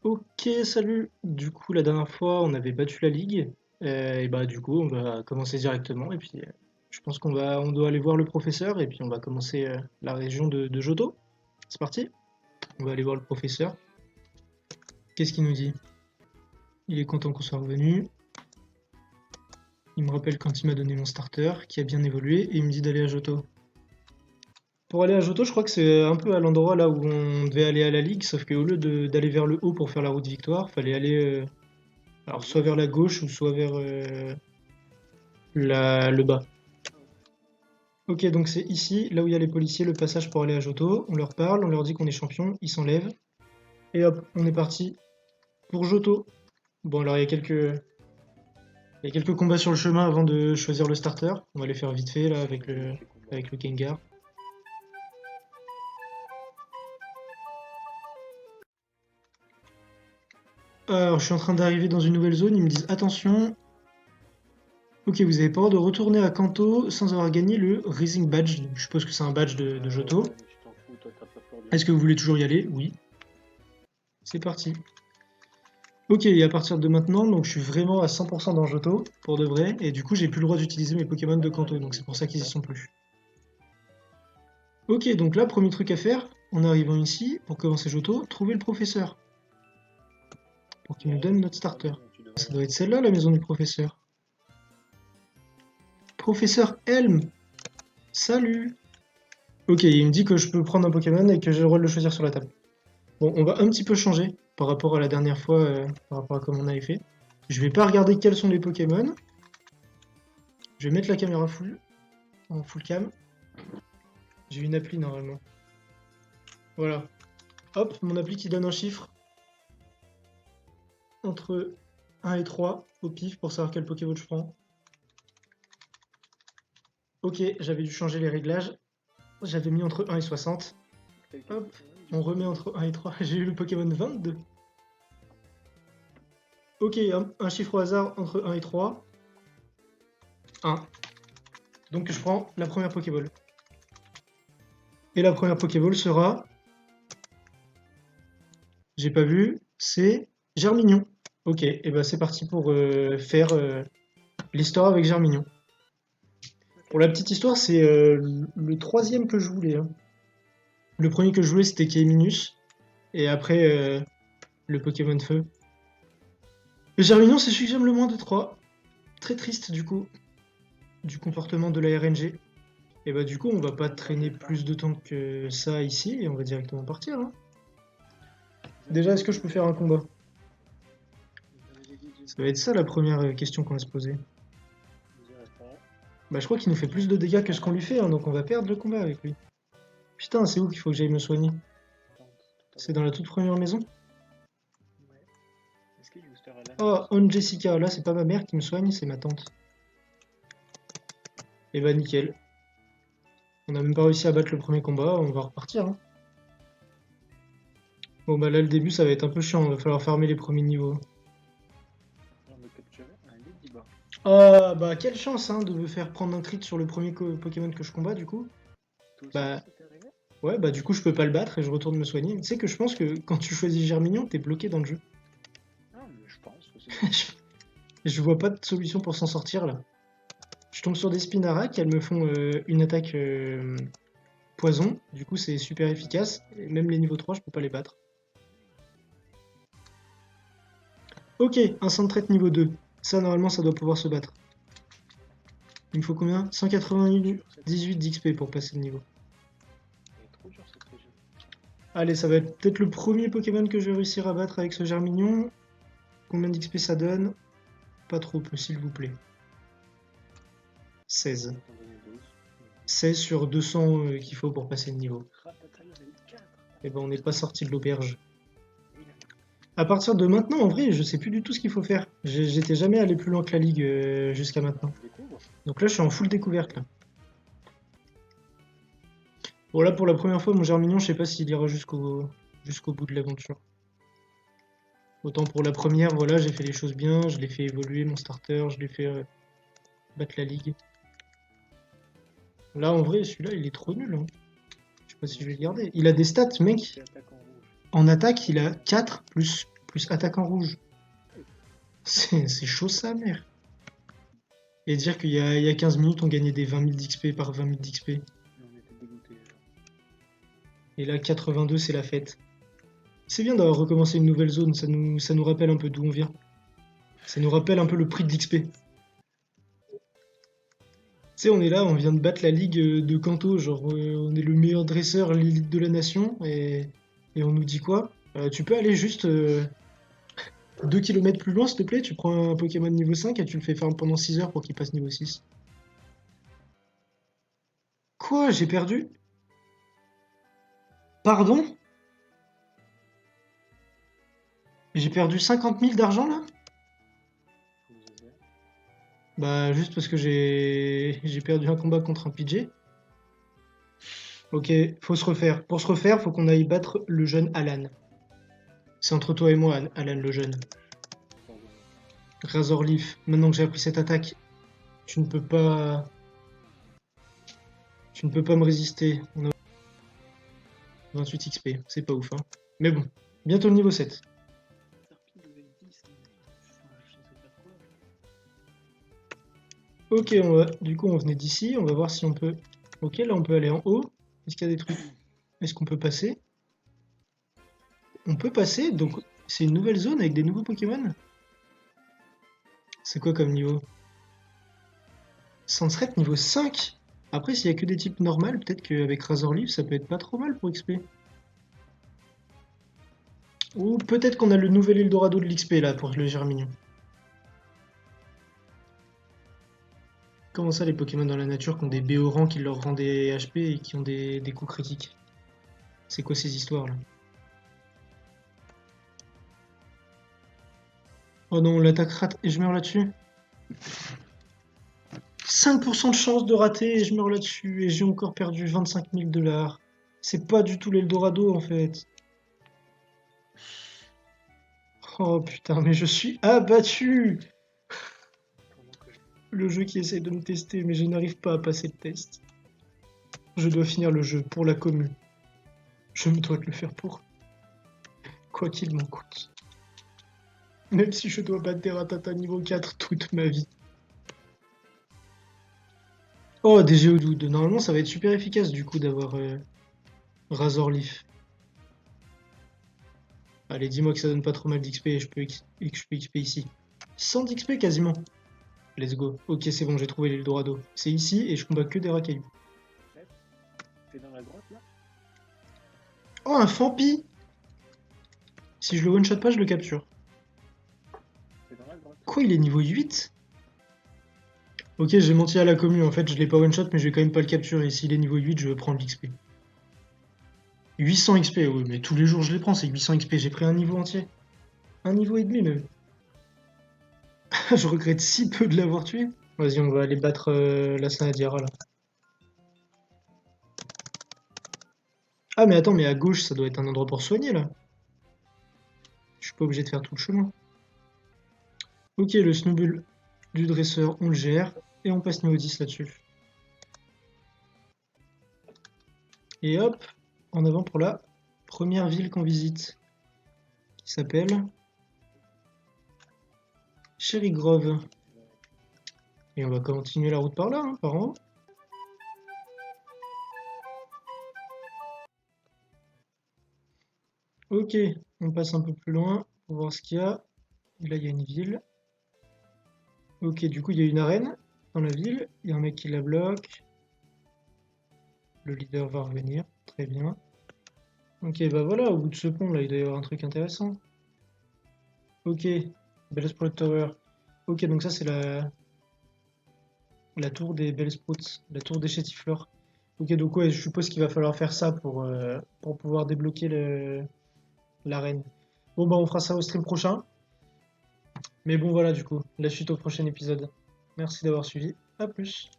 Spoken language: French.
Ok, salut. Du coup, la dernière fois, on avait battu la ligue. Et bah, du coup, on va commencer directement. Et puis, je pense on doit aller voir le professeur. Et puis, on va commencer la région de Johto. C'est parti. On va aller voir le professeur. Qu'est-ce qu'il nous dit? Il est content qu'on soit revenu. Il me rappelle quand il m'a donné mon starter, qui a bien évolué. Et il me dit d'aller à Johto. Pour aller à Johto, je crois que c'est un peu à l'endroit là où on devait aller à la ligue. Sauf qu'au lieu d'aller vers le haut pour faire la route victoire, fallait aller alors soit vers la gauche ou soit vers le bas. Ok, donc c'est ici, là où il y a les policiers, le passage pour aller à Johto. On leur parle, on leur dit qu'on est champion, ils s'enlèvent. Et hop, on est parti pour Johto. Bon, alors il y a quelques combats sur le chemin avant de choisir le starter. On va les faire vite fait là avec le Gengar. Alors, je suis en train d'arriver dans une nouvelle zone. Ils me disent attention. Ok, vous avez pas le droit de retourner à Kanto sans avoir gagné le Rising Badge. Donc, je suppose que c'est un badge de Johto. Ouais, mais tu t'en fous, toi, t'as pas peur de Est-ce que rien. vous voulez toujours y aller? Oui. C'est parti. Ok, et à partir de maintenant, donc je suis vraiment à 100% dans Johto, pour de vrai, et du coup j'ai plus le droit d'utiliser mes Pokémon de Kanto, donc c'est pour ça qu'ils y sont plus. Ok, donc là, premier truc à faire, en arrivant ici, pour commencer Johto, trouver le professeur, pour qu'il nous donne notre Ah starter. bon, tu devrais Ça la doit être trouver. celle-là, la maison du professeur. Professeur Helm! Salut! Ok, il me dit que je peux prendre un Pokémon et que j'ai le droit de le choisir sur la table. Bon, on va un petit peu changer par rapport à la dernière fois, par rapport à comment on avait fait. Je vais pas regarder quels sont les Pokémon, je vais mettre la caméra en full cam. J'ai une appli normalement. Voilà. Hop, mon appli qui donne un chiffre entre 1 et 3 au pif pour savoir quel Pokéball je prends. Ok, j'avais dû changer les réglages. J'avais mis entre 1 et 60. T'as eu quel Hop, Pokémon du on coup? remet entre 1 et 3. J'ai eu le Pokémon 22. Ok, un chiffre au hasard entre 1 et 3. 1. Donc je prends la première Pokéball. Et la première Pokéball sera, j'ai pas vu, c'est Germignon. Ok, et ben c'est parti pour faire l'histoire avec Germignon. Ok. Pour la petite histoire, c'est le troisième que je voulais, hein. Le premier que je jouais, c'était Keiminus. Et après, le Pokémon Feu. Le Germignon, c'est celui que j'aime le moins des trois. Très triste, du coup, du comportement de la RNG. Et bah, du coup, on va pas Ils traîner appellent pas. plus de temps que ça ici, et on va directement partir, hein. Vous avez Déjà, des est-ce que je aiguilles peux de faire un Yu-Gi-Oh! combat? Vous avez des aiguilles de Ça va Yu-Gi-Oh! être ça la première question qu'on va se poser. Vous irez pas. Bah, je crois qu'il nous fait plus de dégâts que ce qu'on lui fait, hein, donc on va perdre le combat avec lui. Putain, c'est où qu'il faut que j'aille me soigner? Tente, tout à C'est dans la droite. toute première maison? Ouais. Est-ce que Youster est là, Oh, juste? On Jessica, là, c'est pas ma mère qui me soigne, c'est ma tante. Et bah, nickel. On a même pas réussi à battre le premier combat, on va repartir, hein. Bon bah là le début ça va être un peu chiant, va falloir farmer les premiers niveaux. On me capturer un Ladybug. Ah bah quelle chance hein de me faire prendre un crit sur le premier Pokémon que je combats du coup. Toi aussi, Bah ça t'est arrivé? ouais bah du coup je peux pas le battre et je retourne me soigner. Tu sais que je pense que quand tu choisis Germignon t'es bloqué dans le jeu. Ah, mais je pense que c'est normal. Je vois pas de solution pour s'en sortir là. Je tombe sur des Spinarak, elles me font une attaque poison, du coup c'est super efficace. Et même les niveaux 3 je peux pas les battre. Ok, un Sandtrait niveau 2. Ça normalement ça doit pouvoir se battre. Il me faut combien? C'est dur cette 198 région. d'XP pour passer le niveau. Elle est trop dure cette région. Allez, ça va être peut-être le premier Pokémon que je vais réussir à battre avec ce Germignon. Combien d'XP ça donne? Pas trop, s'il vous plaît. 16. Ça va t'en donner 12. 16 sur 200 qu'il faut pour passer le niveau. Rattata level 4. Et ben on n'est pas sorti de l'auberge. Oui, là. À partir de maintenant, en vrai, je sais plus du tout ce qu'il faut faire. J'étais jamais allé plus loin que la ligue jusqu'à Bah, maintenant. découvre. Donc là, je suis en full découverte là. Bon là, pour la première fois, mon Germignon, je sais pas s'il ira jusqu'au bout de l'aventure. Autant pour la première, voilà, j'ai fait les choses bien, je l'ai fait évoluer mon starter, je l'ai fait battre la ligue. Là, en vrai, celui-là, il est trop nul, hein. Je sais pas si je vais le garder. Il a des stats, mec. C'est attaque en rouge. En attaque, il a 4 plus attaque en rouge. C'est chaud sa mère. Et dire qu'il y a 15 minutes, on gagnait des 20 000 d'XP par 20 000 d'XP. Et on était dégoûtés. Et là, 82, c'est la fête. C'est bien d'avoir recommencé une nouvelle zone, ça nous rappelle un peu d'où on vient. Ça nous rappelle un peu le prix de l'XP. Tu sais, on est là, on vient de battre la ligue de Kanto, genre on est le meilleur dresseur l'élite de la nation, et on nous dit quoi? Tu peux aller juste 2 km plus loin, s'il te plaît, tu prends un Pokémon niveau 5 et tu le fais farm pendant 6 heures pour qu'il passe niveau 6. Quoi? J'ai perdu? Pardon? J'ai perdu 50 000 d'argent là? Faut nous aider. Bah juste parce que j'ai perdu un combat contre un PJ. Ok, faut se refaire. Pour se refaire, faut qu'on aille battre le jeune Alan. C'est entre toi et moi, Alan le jeune. Pardon. Razor Leaf, maintenant que j'ai appris cette attaque, tu ne peux pas. Tu ne peux pas me résister. On a 28 XP, c'est pas ouf, hein. Mais bon, bientôt le niveau 7. Serpille level 10. Enfin, je sais pas quoi. Ok, du coup on venait d'ici, on va voir si on peut. Ok, là on peut aller en haut. Est-ce qu'il y a des trucs? Est-ce qu'on peut passer? On peut passer, donc c'est une nouvelle zone avec des nouveaux Pokémon? C'est quoi comme niveau? Sandstret niveau 5. Après, s'il y a que des types normales, peut-être qu'avec Razor Leaf, ça peut être pas trop mal pour XP. Ou peut-être qu'on a le nouvel Eldorado de l'XP là pour le Germinion. Comment ça, les Pokémon dans la nature qui ont des Béorans qui leur rendent des HP et qui ont des coups critiques? C'est quoi ces histoires là? Oh non, on l'attaque rate et je meurs là-dessus. 5% de chance de rater et je meurs là-dessus et j'ai encore perdu 25 000 $. C'est pas du tout l'Eldorado en fait. Oh putain, mais je suis abattu! Pendant que je... Le jeu qui essaie de me tester, mais je n'arrive pas à passer le test. Je dois finir le jeu pour la commu. Je me dois de le faire pour. Quoi qu'il m'en coûte. Même si je dois battre des Rattata niveau 4 toute ma vie. Oh, des Geodude. Normalement, ça va être super efficace du coup d'avoir Razor Leaf. Allez, dis-moi que ça donne pas trop mal d'XP et que je peux XP ici. 100 d'XP quasiment. Let's go. Ok, c'est bon, j'ai trouvé l'Eldorado. C'est ici et je combats que des racailloux. T'es dans la grotte là? Oh, un Fampi! Si je le one-shot pas, je le capture. T'es dans la grotte. Quoi, il est niveau 8? Ok, j'ai menti à la commu, en fait, je l'ai pas one-shot, mais je vais quand même pas le capturer. S'il est niveau 8, je prends l'XP. 800 XP, oui, mais tous les jours je les prends, c'est 800 XP. J'ai pris un niveau entier. Un niveau et demi, même. Je regrette si peu de l'avoir tué. Vas-y, on va aller battre la Sanadiara, là. Ah, mais attends, mais à gauche, ça doit être un endroit pour soigner, là. Je suis pas obligé de faire tout le chemin. Ok, le Snowball du dresseur, on le gère. Et on passe niveau 10 là-dessus. Et hop, en avant pour la première ville qu'on visite. Qui s'appelle Cherry Grove. Et on va continuer la route par là, hein, par en haut. Ok, on passe un peu plus loin pour voir ce qu'il y a. Et là, il y a une ville. Ok, du coup, il y a une arène dans la ville. Il y a un mec qui la bloque. Le leader va revenir. Très bien. Ok, bah voilà, au bout de ce pont, là, il doit y avoir un truc intéressant. Ok, Bellsprout Tower. Ok, donc ça, c'est la tour des Bellsprouts, la tour des Chétifleurs. Ok, donc ouais, je suppose qu'il va falloir faire ça pour pouvoir débloquer l'arène. Bon, bah, on fera ça au stream prochain. Mais bon, voilà, du coup, la suite au prochain épisode. Merci d'avoir suivi. À plus.